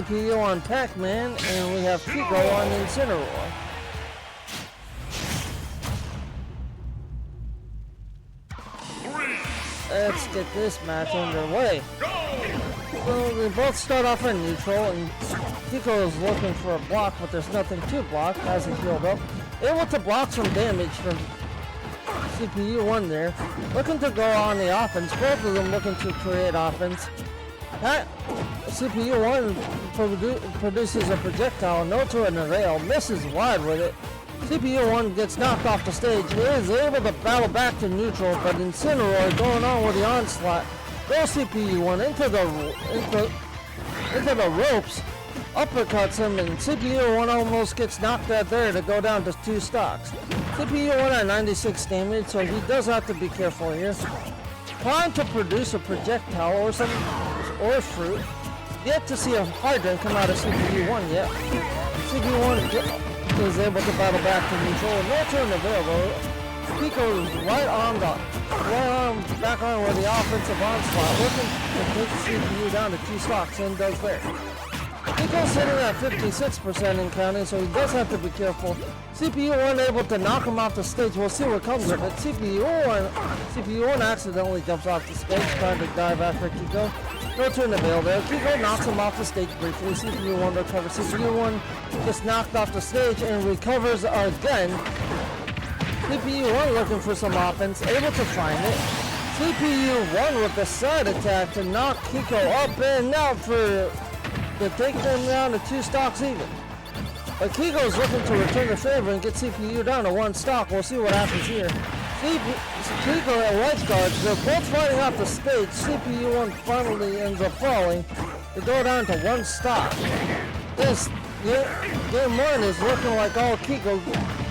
CPU on Pac-Man, and we have Kiko on Incineroar. Let's get this match underway. So they both start off in neutral, and Kiko is looking for a block, but there's nothing to block as he healed up. Able to block some damage from CPU1 there. Looking to go on the offense. Both of them looking to create offense. CPU1 produces a projectile, no to an rail, misses wide with it. CPU1 gets knocked off the stage. He is able to battle back to neutral, but Incineroar going on with the onslaught. Goes CPU1 into the ropes, uppercuts him, and CPU1 almost gets knocked out there to go down to 2 stocks. CPU1 at 96 damage, so he does have to be careful here. Trying to produce a projectile or fruit. Yet to see a hydrant come out of CPU1 yet. CPU1 is able to battle back to neutral. No turn available. Kiko is back on with the offensive onslaught, looking to take CPU down to 2 stocks, and does there. Kiko's sitting at 56% and counting, so he does have to be careful. CPU1 able to knock him off the stage. We'll see what comes of it. CPU1 accidentally jumps off the stage, trying to dive after Kiko. No turn available there. Kiko knocks him off the stage briefly. CPU1 recovers. CPU1 gets knocked off the stage and recovers again. CPU1 looking for some offense, able to find it. CPU1 with the side attack to knock Kiko up and out to take them down to 2 stocks even. But Kiko's looking to return the favor and get CPU down to 1 stock. We'll see what happens here. Kiko at right guards, they're both fighting off the stage. CPU1 finally ends up falling to go down to 1 stock. This game 1 is looking like all Kiko.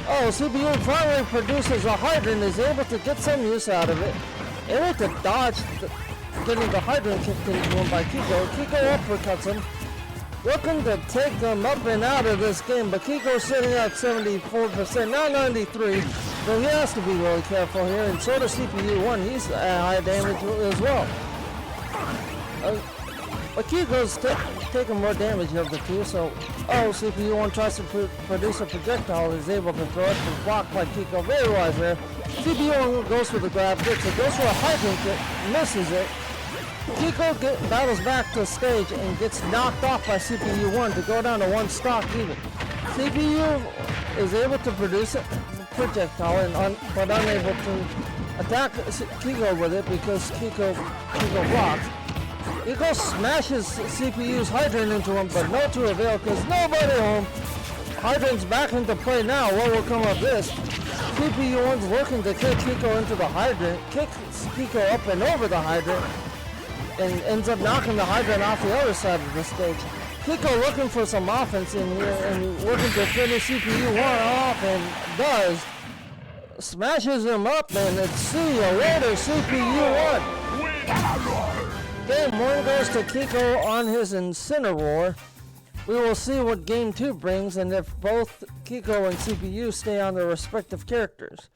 Oh, CPU finally produces a hydrant, is able to get some use out of it. Able to dodge getting the hydrant kicked into him by Kiko. Kiko uppercuts him. Looking to take them up and out of this game, but Kiko's sitting at 74%, now 93%, so he has to be really careful here, and so does CPU1, he's at high damage as well. But Kiko's taking more damage of the two, so CPU1 tries to produce a projectile, is able to throw it, but blocked by Kiko, very wise there. CPU1 goes for the grab, gets it, goes for a hydrant kick, misses it. Kiko battles back to the stage and gets knocked off by CPU1 to go down to 1 stock even. CPU is able to produce a projectile but unable to attack Kiko with it because Kiko blocks. Kiko smashes CPU's hydrant into him, but no to avail because nobody home. Hydrant's back into play now. What will come of this? CPU1's looking to kick Kiko into the hydrant, kicks Kiko up and over the hydrant, and ends up knocking the hydrant off the other side of the stage. Kiko looking for some offense in here and looking to finish CPU1 off, and does. Smashes him up, and it's see you later, CPU1. Game 1 goes to Kiko on his Incineroar. We will see what Game 2 brings, and if both Kiko and CPU stay on their respective characters.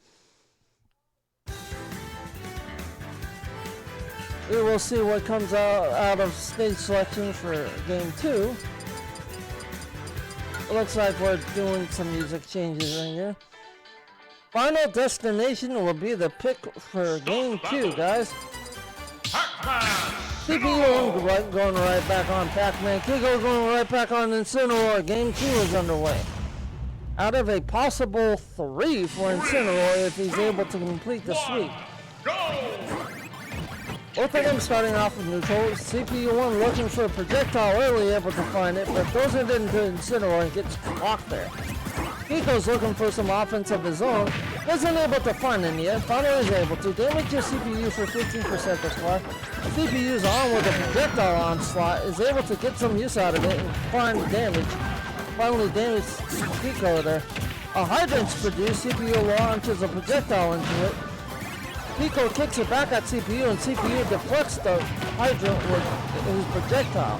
We will see what comes out of stage selection for Game 2. It looks like we're doing some music changes in here. Final Destination will be the pick for Game 2, guys. CPU going right back on Pac-Man. Kiko going right back on Incineroar. Game 2 is underway. Out of a possible 3 for Incineroar if he's able to complete the sweep. Both of them starting off with neutral. CPU1 looking for a projectile early, able to find it, but throws it into Incineroar and gets blocked there. Kiko's looking for some offense of his own. Isn't able to find any yet. Finally is able to. Damage your CPU for 15% this far. CPU's on with a projectile onslaught. Is able to get some use out of it and find damage. Finally damage Kiko there. A hydrant's produced. CPU launches a projectile into it. Kiko kicks it back at CPU, and CPU deflects the hydrant with his projectile.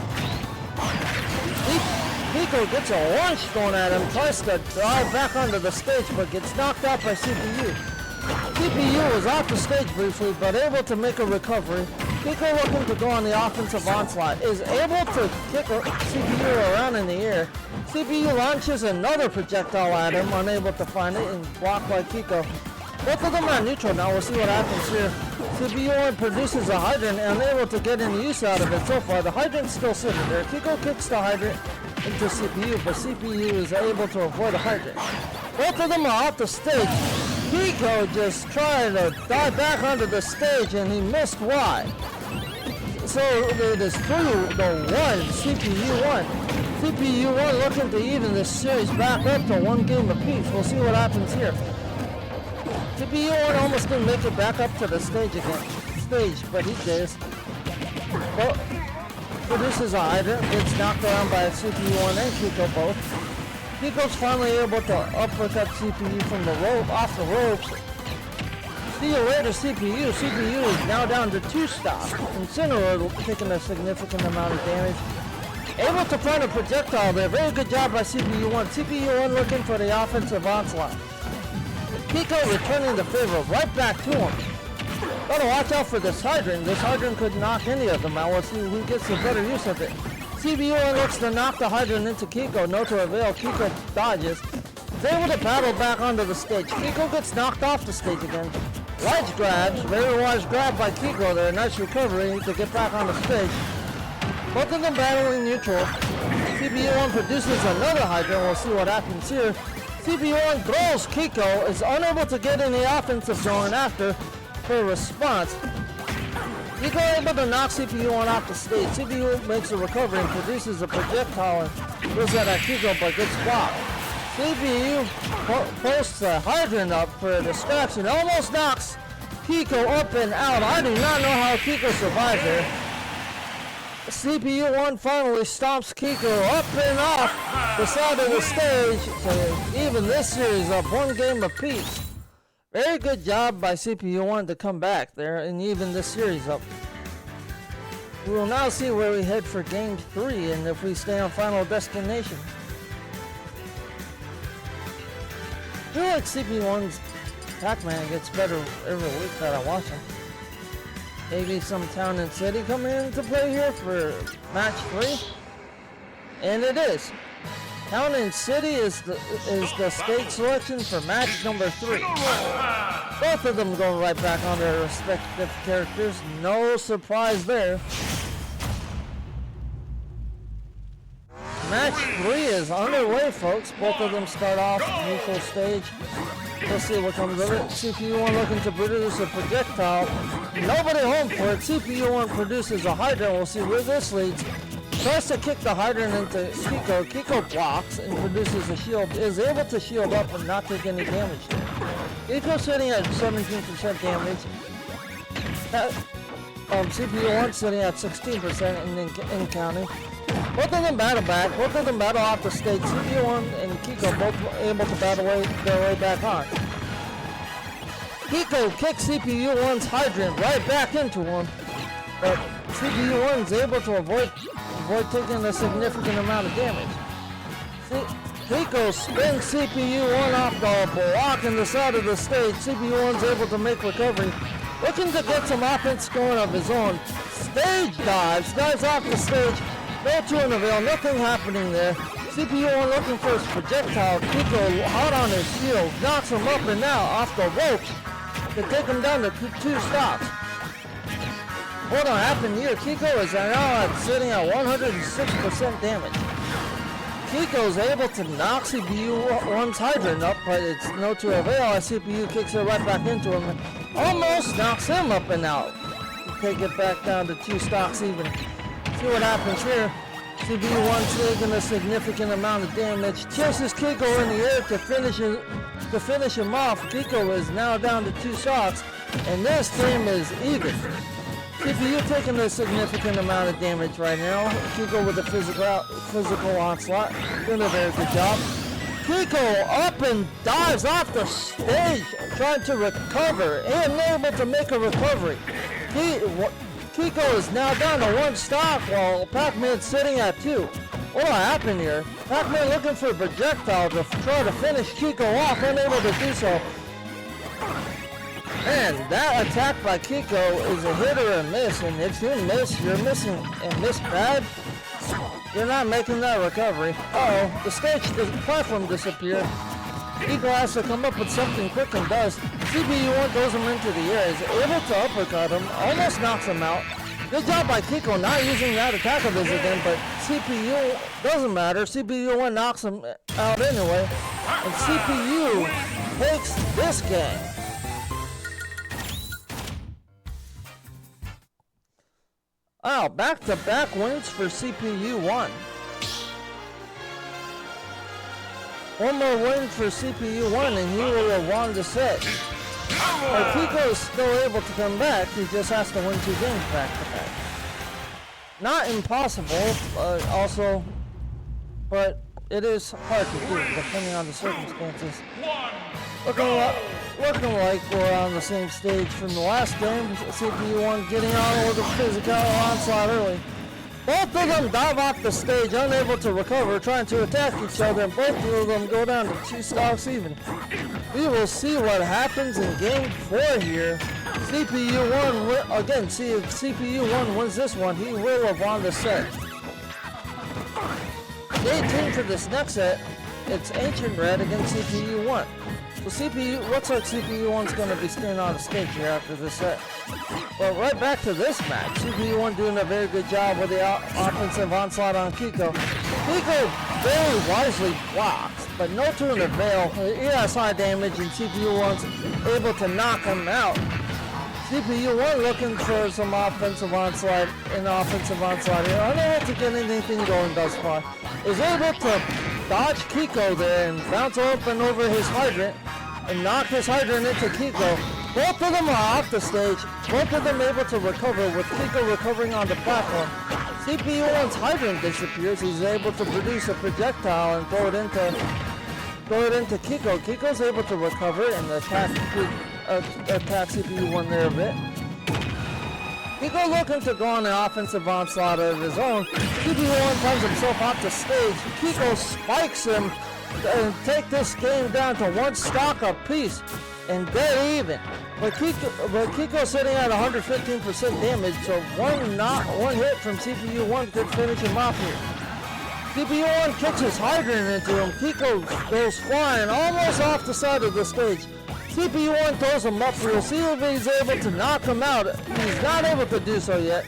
Kiko gets a launch thrown at him, tries to drive back onto the stage, but gets knocked out by CPU. CPU was off the stage briefly, but able to make a recovery. Kiko looking to go on the offensive onslaught, is able to kick CPU around in the air. CPU launches another projectile at him, unable to find it, and blocked by Kiko. Both of them are neutral now. We'll see what happens here. CPU produces a hydrant, unable to get any use out of it so far. The hydrant's still sitting there. Kiko kicks the hydrant into CPU, but CPU is able to avoid the hydrant. Both of them are off the stage. Kiko just tried to dive back onto the stage, and he missed wide. So it is 3-1, CPU 1. CPU 1 looking to even this series back up to 1 game apiece. We'll see what happens here. CPU 1 almost didn't make it back up to the stage, but he did. Well, produces a hydrant, gets knocked around by CPU 1 and Kiko both. Kiko's finally able to uppercut CPU from the rope, off the ropes. See you later, CPU. CPU is now down to 2 stocks. Incineroar taking a significant amount of damage. Able to find a projectile there. Very good job by CPU 1. CPU 1 looking for the offensive onslaught. Kiko returning the favor right back to him. Gotta watch out for this hydrant. This hydrant could knock any of them out. We'll see who gets the better use of it. CPU 1 looks to knock the hydrant into Kiko. No to avail. Kiko dodges. Is able to paddle back onto the stage. Kiko gets knocked off the stage again. Wise grabs. Very wise grab by Kiko there. Nice recovery to get back on the stage. Both of them battling neutral. CPU 1 produces another hydrant. We'll see what happens here. CPU 1 throws Kiko. Is unable to get any offensive going after for a response. Kiko able to knock CPU 1 off the stage. CPU makes a recovery and produces a projectile and throws that at Kiko but gets blocked. CPU posts a hydrant up for a distraction. Almost knocks Kiko up and out. I do not know how Kiko survived there. CPU 1 finally stomps Kiko up and off the side of the stage to even this series up 1 game apiece. Very good job by CPU 1 to come back there and even this series up. We will now see where we head for game 3 and if we stay on Final Destination. I feel like CPU 1's Pac-Man gets better every week that I watch him. Maybe some town and city coming into play here for match 3. And it is. Town and city is the stage selection for match number 3. Both of them go right back on their respective characters. No surprise there. Match 3 is underway, folks. Both of them start off neutral stage. We'll see what comes of it. CPU 1 looking to produce a projectile. Nobody home for it. CPU 1 produces a hydrant. We'll see where this leads. Tries to kick the hydrant into Kiko. Kiko blocks and produces a shield. Is able to shield up and not take any damage. Kiko sitting at 17% damage. CPU 1 sitting at 16% and counting. Both of them battle back. Both of them battle off the stage. CPU 1 and Kiko both able to battle their way back on. Kiko kicks CPU 1's hydrant right back into him. But CPU 1's able to avoid taking a significant amount of damage. Kiko spins CPU 1 off the block in the side of the stage. CPU 1's able to make recovery. Looking to get some offense going of his own. Stage dives off the stage. No to an avail, nothing happening there. CPU 1 looking for his projectile. Kiko hot on his shield, knocks him up and now off the ropes to take him down to 2 stops. What happened here? Kiko is now sitting at 106% damage. Kiko's able to knock CPU 1's hydrant up, but it's no to avail as CPU kicks it right back into him and almost knocks him up and out. Take it back down to 2 stocks even. See what happens here. CPU 1 taking a significant amount of damage. Chases Kiko in the air to finish him off. Kiko is now down to 2 stocks, and this game is even. CPU taking a significant amount of damage right now. Kiko with a physical onslaught. Doing a very good job. Kiko up and dives off the stage, trying to recover and able to make a recovery. Kiko is now down to 1 stock while Pac-Man's sitting at 2. What happened here? Pac-Man looking for a projectile to try to finish Kiko off, unable to do so. Man, that attack by Kiko is a hit or a miss, and if you miss, you're missing and miss bad. You're not making that recovery. Uh-oh, the platform disappeared. Kiko has to come up with something quick and does. CPU1 throws him into the air, is able to uppercut him, almost knocks him out. Good job by Kiko not using that attack of his again, but CPU doesn't matter. CPU1 knocks him out anyway, and CPU takes this game. Wow, back-to-back wins for CPU1. One more win for CPU1 and he will have won the set. But Kiko is still able to come back, he just has to win 2 games back-to-back. Not impossible, but it is hard to do depending on the circumstances. Looking like we're on the same stage from the last game. CPU1 getting on with a physical onslaught early. Both of them dive off the stage, unable to recover, trying to attack each other, and both of them go down to 2 stocks even. We will see what happens in game 4 here. CPU1, again, see if CPU1 wins this one, he will have won the set. Stay tuned for this next set. It's Ancient Red against CPU1. So looks like CPU1's going to be staying on the stage here after this set. But right back to this match. CPU1 doing a very good job with the offensive onslaught on Kiko. Kiko very wisely blocks, but no to an avail. He has high damage and CPU1's able to knock him out. CPU1 looking for some offensive onslaught here. Unable to get anything going thus far. Is able to dodge Kiko there and bounce up and over his hydrant and knock his hydrant into Kiko. Both of them are off the stage. Both of them able to recover with Kiko recovering on the platform. CPU1's hydrant disappears. He's able to produce a projectile and throw it into Kiko. Kiko's able to recover and attack CPU1 there a bit. Kiko looking to go on an offensive onslaught of his own. CPU1 finds himself off the stage. Kiko spikes him and take this game down to 1 stock apiece and dead even. But Kiko's sitting at 115% damage, so one hit from CPU1 could finish him off here. CPU1 kicks his hydrant into him. Kiko goes flying almost off the side of the stage. CPU1 throws him up. We'll see if he's able to knock him out. He's not able to do so yet.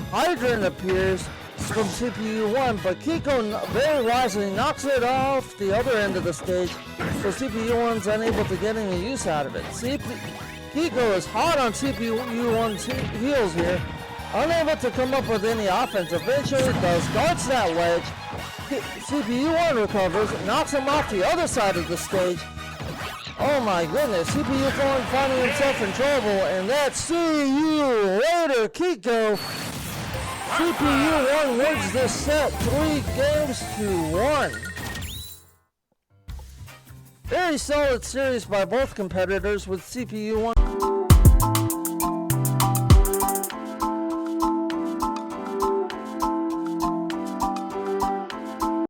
Hydrant appears from CPU1, but Kiko very wisely knocks it off the other end of the stage, so CPU1's unable to get any use out of it. Kiko is hot on CPU1's heels here, unable to come up with any offense. Eventually does, guards that wedge. CPU1 recovers, knocks him off the other side of the stage. Oh my goodness, CPU1 finding himself in trouble, and that's see you later, Kiko. CPU1 wins this set 3-1. Very solid series by both competitors with CPU1.